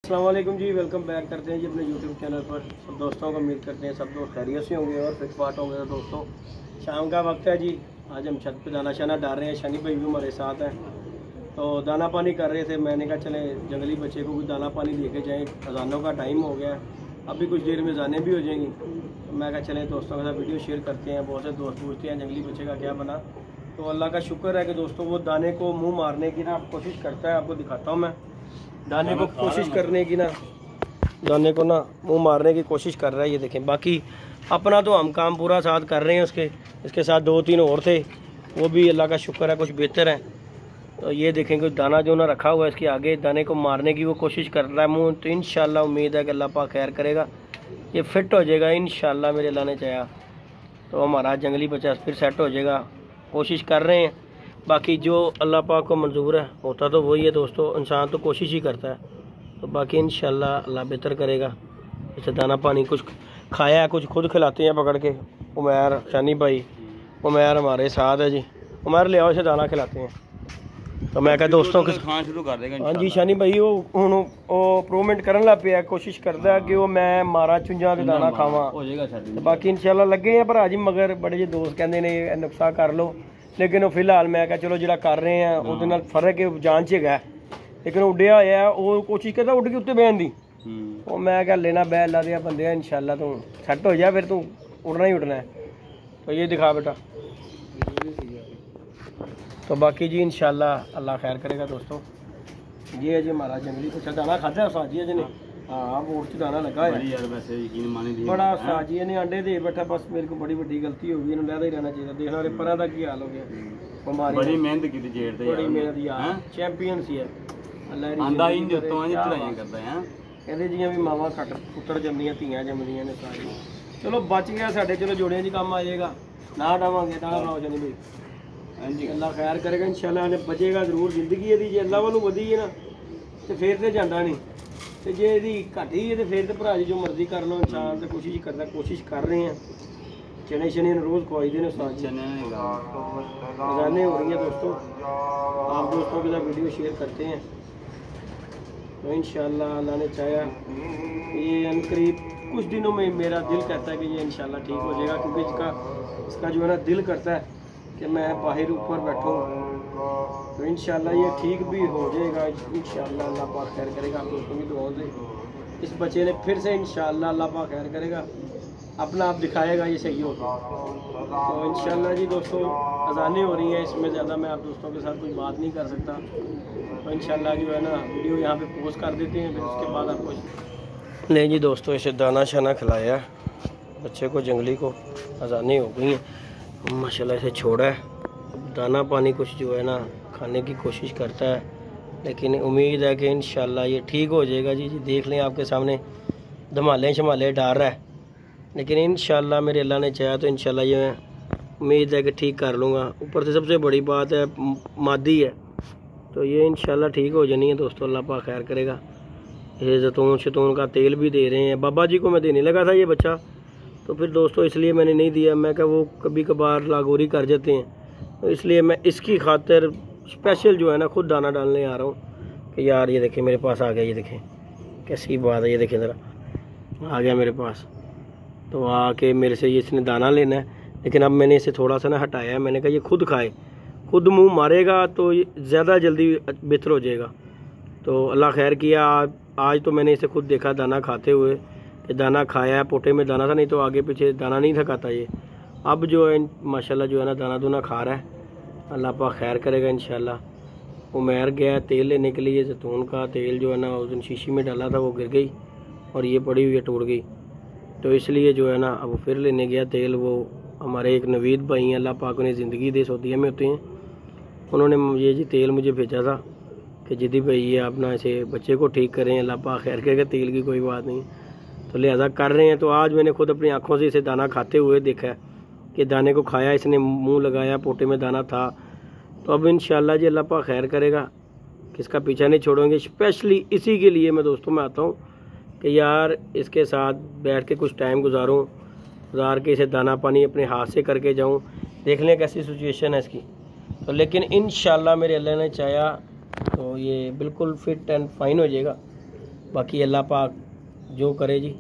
अस्सलाम वालेकुम जी, welcome back करते हैं जी अपने यूट्यूब चैनल पर। सब दोस्तों को उम्मीद करते हैं सब दोस्त खैरियत से होंगे और फिट फाट होंगे। तो दोस्तों शाम का वक्त है जी, आज हम छत पे दाना शाना डाल रहे हैं। शनी भाई भी हमारे साथ हैं, तो दाना पानी कर रहे थे। मैंने कहा चले जंगली बच्चे को भी दाना पानी लेके जाएँ, अजानों का टाइम हो गया है, अभी कुछ देर में अजानें भी हो जाएंगी। तो मैं कहा चलें दोस्तों के साथ वीडियो शेयर करते हैं। बहुत से दोस्त पूछते हैं जंगली बच्चे का क्या बना, तो अल्लाह का शुक्र है कि दोस्तों वो दाने को मुँह मारने की ना कोशिश करता है। आपको दिखाता हूँ मैं दाने को कोशिश करने की ना, दाने को ना मुंह मारने की कोशिश कर रहा है, ये देखें। बाकी अपना तो हम काम पूरा साथ कर रहे हैं उसके। इसके साथ 2-3 और थे, वो भी अल्लाह का शुक्र है कुछ बेहतर है। तो ये देखें कुछ दाना जो ना रखा हुआ है इसके आगे, दाने को मारने की वो कोशिश कर रहा है मुँह। तो इंशाल्लाह उम्मीद है कि अल्लाह पाक खैर करेगा, ये फिट हो जाएगा इंशाल्लाह मेरे अल्लाह ने चाहा तो हमारा जंगली बच्चा फिर सेट हो जाएगा। कोशिश कर रहे हैं, बाकी जो अल्लाह पाक को मंजूर है होता तो वही है दोस्तों। इंसान तो कोशिश ही करता है, तो बाकी इंशाल्लाह अल्लाह बेहतर करेगा। जैसे दाना पानी कुछ खाया है, कुछ खुद खिलाते हैं पकड़ के। उमैर शानी भाई, उमैर हमारे साथ है जी। उमैर ले आओ, इसे दाना खिलाते हैं। तो मैं क्या दोस्तों के खाना शुरू कर देगा। हाँ जी शानी भाई वो हुण इंप्रूवमेंट करन लग पिया, कोशिश करता है कि वो मैं मारा चुंझा ते दाना खावा। तो बाकी इंशाल्लाह लगे हैं भरा जी, मगर बड़े जी दोस्त कहते ने नुस्खा कर लो, लेकिन वो फिलहाल मैं क्या चलो जो कर रहे हैं वो फर्क है जान च है। लेकिन उड्डिया होया वो कोशिश करता उड़ के उत्ते बहन दी, वो मैं क्या लेना बह ला दिया बंदे इंशाल्लाह तू सैट हो जाए, फिर तू उड़ना ही उड़ना है। तो ये दिखा बेटा। तो बाकी जी इंशाल्लाह अल्लाह खैर करेगा दोस्तों। ये है जी हमारा जंगली कुछ दाना खाता है साजिया जी ने। हाँ वोट च दाना लगा है यार, वैसे यकीन मानी दी बड़ा साजिया ने अंडे दे बैठा। बस मेरे को बड़ी बड़ी गलती हो गई, इन्हें लहदा ही रहना चाहिए। देख लो परा का की हाल हो गया, बीमारी बड़ी मेहनत की थी जेड़ ते, बड़ी मेहनत यार, चैंपियन सी है अल्लाह आंदा इन जो तो चढ़ाइयां करदा है। कहते जियां भी मावा कट पुੱਤਰ जमदियां ਧੀਆਂ जमदियां ने सारी। चलो बच गया साढ़े, चलो जोड़ियां जी काम आ जाएगा ना डावांगे दाना बनाओ जानी भाई। हाँ जी अल्लाह खैर करेगा इंशाल्लाह, ने बचेगा जरूर जिंदगी यदि जे अल्लाह वालों वधी है ना तो फिर तो जाता नहीं, तो जे यदि घट ही है तो फिर तो भरा जी जो मर्जी कर लो। इंसान तो कोशिश ही करता, कोशिश कर रहे हैं। चने शने रोज़ खुआई देने अजाने हो रही हैं दोस्तों। आप दोस्तों के साथ वीडियो शेयर करते हैं तो इंशाल्लाह अल्लाह ने चाहा ये करीब कुछ दिनों में मेरा दिल कहता है कि ये इंशाल्लाह ठीक हो जाएगा, क्योंकि इसका जो है ना दिल करता है कि मैं बाहर ऊपर बैठूँ। तो इंशाल्लाह ये ठीक भी हो जाएगा इंशाल्लाह, अल्लाह पाक खैर करेगा। आप दोस्तों की दुआओं से इस बच्चे ने फिर से इंशाल्लाह अल्लाह पाक खैर करेगा, अपना आप दिखाएगा ये सही होगा। तो इंशाल्लाह जी दोस्तों अजानें हो रही हैं, इसमें ज़्यादा मैं आप दोस्तों के साथ कोई बात नहीं कर सकता। तो इंशाल्लाह जो है ना वीडियो यहाँ पे पोस्ट कर देते हैं, फिर उसके बाद आपको ले जी दोस्तों इसे दाना शाना खिलाया बच्चे को, जंगली को। अजानें हो गई हैं माशाल्लाह, इसे छोड़ा है। दाना पानी कुछ जो है ना खाने की कोशिश करता है, लेकिन उम्मीद है कि इंशाल्लाह ये ठीक हो जाएगा जी। देख लें आपके सामने धमाले शमाले डाल रहा है, लेकिन इंशाल्लाह मेरे अल्लाह ने चाहा तो इंशाल्लाह ये उम्मीद है कि ठीक कर लूँगा। ऊपर से सबसे बड़ी बात है मादी है, तो ये इंशाल्लाह ठीक हो जानी है दोस्तों। अल्लाह पाक खैर करेगा। ये जैतून का तेल भी दे रहे हैं। बाबा जी को मैं देने लगा था ये बच्चा, तो फिर दोस्तों इसलिए मैंने नहीं दिया। मैं क्या वो कभी कभार लागोरी कर जाते हैं, तो इसलिए मैं इसकी खातिर स्पेशल जो है ना खुद दाना डालने आ रहा हूँ कि यार ये देखें मेरे पास आ गया। ये देखें कैसी बात है, ये देखें ज़रा आ गया मेरे पास। तो आके मेरे से ये इसने दाना लेना है, लेकिन अब मैंने इसे थोड़ा सा ना हटाया है। मैंने कहा ये खुद खाए, खुद मुंह मारेगा तो ज़्यादा जल्दी बेहतर हो जाएगा। तो अल्लाह खैर किया, आज तो मैंने इसे खुद देखा दाना खाते हुए कि दाना खाया है। पोटे में दाना था, नहीं तो आगे पीछे दाना नहीं था खाता ये। अब जो है माशाल्लाह जो है ना दाना दूना खा रहा है। अल्लाह पाक खैर करेगा इंशाल्लाह। उमैर गया तेल लेने के लिए, जैतून का तेल जो है ना उस दिन शीशी में डाला था, वो गिर गई और ये पड़ी हुई है टूट गई। तो इसलिए जो है ना अब फिर लेने गया तेल। वो हमारे एक नवीद भाई हैं, अल्लाह पाक उन्हें ज़िंदगी दे, सऊदीया में होते हैं। उन्होंने ये जी तेल मुझे भेजा था कि जिदी भाई ये आप ना ऐसे बच्चे को ठीक करें, अल्लाह पाक खैर करेगा, तेल की कोई बात नहीं। तो लिहाजा कर रहे हैं। तो आज मैंने खुद अपनी आँखों से इसे दाना खाते हुए देखा कि दाने को खाया, इसने मुँह लगाया, पोटे में दाना था। तो अब इंशाल्लाह जी अल्लाह पाक खैर करेगा, किसका पीछा नहीं छोड़ेंगे। स्पेशली इसी के लिए मैं दोस्तों में आता हूँ कि यार इसके साथ बैठ के कुछ टाइम गुजार के इसे दाना पानी अपने हाथ से करके जाऊँ, देख लें कैसी सिचुएशन है इसकी। तो लेकिन इंशाल्लाह मेरे अल्लाह ने चाहा तो ये बिल्कुल फिट एंड फाइन हो जाएगा। बाकी अल्लाह पाक जो करे जी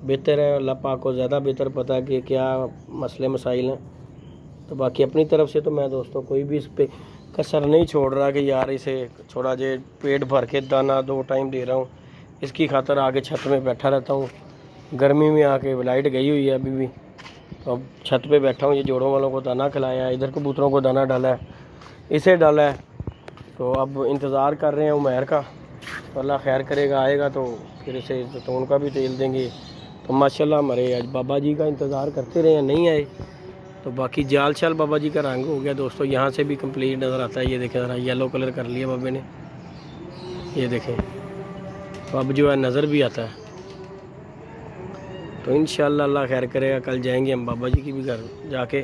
बेहतर है, अल्लाह पाक को ज़्यादा बेहतर पता है कि क्या मसले मसाइल हैं। तो बाकी अपनी तरफ से तो मैं दोस्तों कोई भी इस पर कसर नहीं छोड़ रहा कि यार इसे छोड़ा जाए, पेट भर के दाना 2 टाइम दे रहा हूँ, इसकी खातर आगे छत में बैठा रहता हूँ। गर्मी में आके लाइट गई हुई है अभी भी, तो अब छत पे बैठा हूँ। ये जोड़ों वालों को दाना खिलाया है, इधर कबूतरों को दाना डाला है, इसे डाला है। तो अब इंतज़ार कर रहे हैं उमैर का, तो अल्लाह खैर करेगा, आएगा तो फिर इसे जैतून का भी तेल देंगे। तो माशाल्लाह हमारे आज बाबा जी का इंतज़ार करते रहे, नहीं आए। तो बाकी जाल शाल बाबा जी का रंग हो गया दोस्तों, यहाँ से भी कंप्लीट नज़र आता है। ये देखें ज़रा येलो कलर कर लिया बाबे ने, ये देखें। तो अब जो है नज़र भी आता है। तो इंशाअल्लाह अल्लाह खैर करेगा, कल जाएंगे हम बाबा जी की भी घर जाके।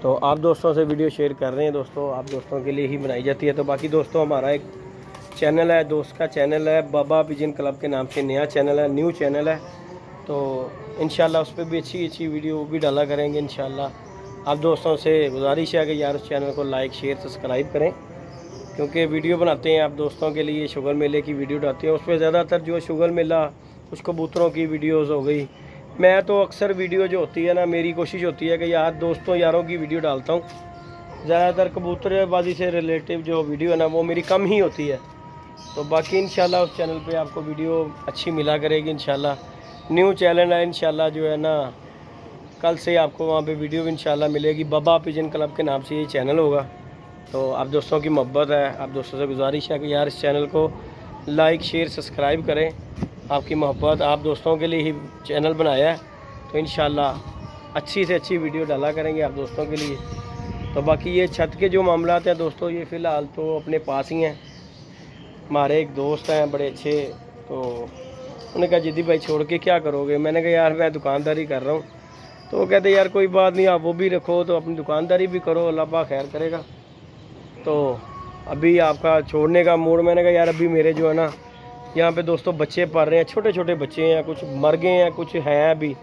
तो आप दोस्तों से वीडियो शेयर कर रहे हैं दोस्तों, आप दोस्तों के लिए ही बनाई जाती है। तो बाकी दोस्तों हमारा एक चैनल है, दोस्त का चैनल है, बाबा पिजन क्लब के नाम से नया चैनल है, न्यू चैनल है। तो इंशाअल्लाह उस पर भी अच्छी अच्छी वीडियो भी डाला करेंगे इंशाअल्लाह। आप दोस्तों से गुजारिश है कि यार उस चैनल को लाइक शेयर सब्सक्राइब करें, क्योंकि वीडियो बनाते हैं आप दोस्तों के लिए, शुगर मेले की वीडियो डालते हैं। उस पर ज़्यादातर जो शुगर मेला, कुछ कबूतरों की वीडियोज़ हो गई। मैं तो अक्सर वीडियो जो होती है ना, मेरी कोशिश होती है कि यार दोस्तों यारों की वीडियो डालता हूँ। ज़्यादातर कबूतरबाजी से रिलेटिव जो वीडियो है ना वो मेरी कम ही होती है। तो बाकी इंशाल्लाह उस चैनल पे आपको वीडियो अच्छी मिला करेगी इंशाल्लाह। न्यू चैनल है इंशाल्लाह, जो है ना कल से आपको वहाँ पे वीडियो इंशाल्लाह मिलेगी। बाबा पिजन क्लब के नाम से ये चैनल होगा। तो आप दोस्तों की मोहब्बत है, आप दोस्तों से गुजारिश है कि यार इस चैनल को लाइक शेयर सब्सक्राइब करें। आपकी मोहब्बत, आप दोस्तों के लिए ही चैनल बनाया है। तो इंशाल्लाह अच्छी से अच्छी वीडियो डाला करेंगे आप दोस्तों के लिए। तो बाकी ये छत के जो मामलात हैं दोस्तों, ये फ़िलहाल तो अपने पास ही हैं। हमारे एक दोस्त हैं बड़े अच्छे, तो उन्होंने कहा जिद्दी भाई छोड़ के क्या करोगे। मैंने कहा यार मैं दुकानदारी कर रहा हूँ। तो वो कहते यार कोई बात नहीं, आप वो भी रखो तो अपनी दुकानदारी भी करो, अल्लाह पाक खैर करेगा। तो अभी आपका छोड़ने का मूड, मैंने कहा यार अभी मेरे जो है ना यहाँ पे दोस्तों बच्चे पढ़ रहे हैं, छोटे छोटे बच्चे हैं, कुछ मर गए हैं, कुछ हैं अभी।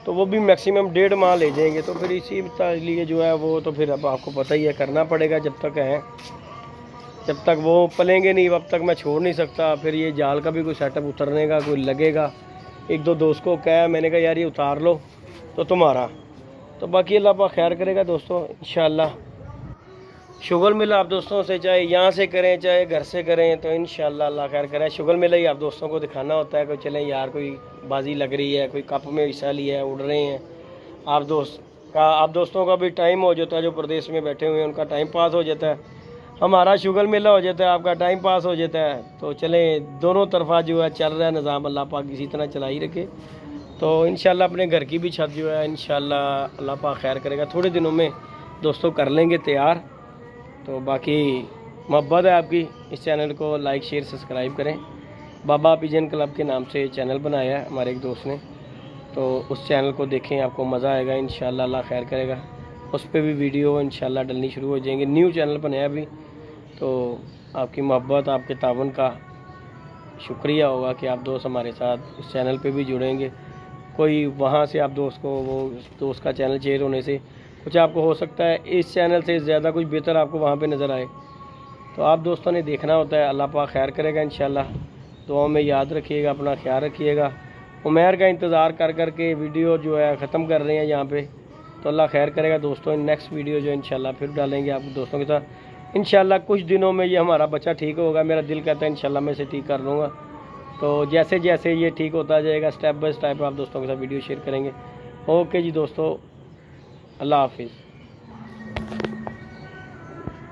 तो वो भी मैक्सिमम 1.5 माह ले जाएंगे। तो फिर इसी लिए जो है वो तो फिर अब आपको पता ही है करना पड़ेगा। जब तक है, जब तक वो पलेंगे नहीं अब तक मैं छोड़ नहीं सकता। फिर ये जाल का भी कोई सेटअप उतरने का कोई लगेगा। 1-2 दोस्त को कहा, मैंने कहा यार ये उतार लो तो तुम्हारा। तो बाकी अल्लाह पाक खैर करेगा दोस्तों इंशाअल्लाह। शुगर मेला आप दोस्तों से चाहे यहाँ से करें चाहे घर से करें, तो इंशाअल्लाह अल्लाह खैर करे। शुगर मेला ही आप दोस्तों को दिखाना होता है। कोई चलें यार कोई बाजी लग रही है, कोई कप में हिस्सा लिया है, उड़ रहे हैं, आप दोस्तों का भी टाइम हो जाता है। जो प्रदेश में बैठे हुए हैं उनका टाइम पास हो जाता है, हमारा शुगर मेला हो जाता है, आपका टाइम पास हो जाता है। तो चलें दोनों तरफा जो है चल रहा है निज़ाम, अल्लाह पाक इसी तरह चला ही रखे। तो इंशाअल्लाह अपने घर की भी छत जो है इंशाअल्लाह अल्लाह पाक खैर करेगा, थोड़े दिनों में दोस्तों कर लेंगे तैयार। तो बाकी मोहब्बत है आपकी, इस चैनल को लाइक शेयर सब्सक्राइब करें। बाबा पिजन क्लब के नाम से चैनल बनाया है हमारे एक दोस्त ने, तो उस चैनल को देखें, आपको मज़ा आएगा इंशाअल्लाह, अल्लाह खैर करेगा। उस पर भी वीडियो इंशाअल्लाह डलनी शुरू हो जाएंगे। न्यू चैनल बनाया अभी। तो आपकी मोहब्बत, आपके तावन का शुक्रिया होगा कि आप दोस्त हमारे साथ इस चैनल पे भी जुड़ेंगे। कोई वहाँ से आप दोस्त को, वो दोस्त का चैनल शेयर होने से कुछ आपको हो सकता है इस चैनल से ज़्यादा कुछ बेहतर आपको वहाँ पे नज़र आए। तो आप दोस्तों ने देखना होता है। अल्लाह पाक खैर करेगा इंशाअल्लाह। दुआओं में याद रखिएगा, अपना ख्याल रखिएगा। उमैर का इंतज़ार कर कर के वीडियो जो है ख़त्म कर रहे हैं यहाँ पे। तो अल्लाह खैर करेगा दोस्तों। नेक्स्ट वीडियो जो इंशाअल्लाह फिर डालेंगे आप दोस्तों के साथ इंशाअल्लाह। कुछ दिनों में ये हमारा बच्चा ठीक होगा, मेरा दिल कहता है इंशाअल्लाह मैं इसे ठीक कर लूँगा। तो जैसे जैसे ये ठीक होता जाएगा स्टेप बाय स्टेप आप दोस्तों के साथ वीडियो शेयर करेंगे। ओके जी दोस्तों, अल्लाह हाफिज़।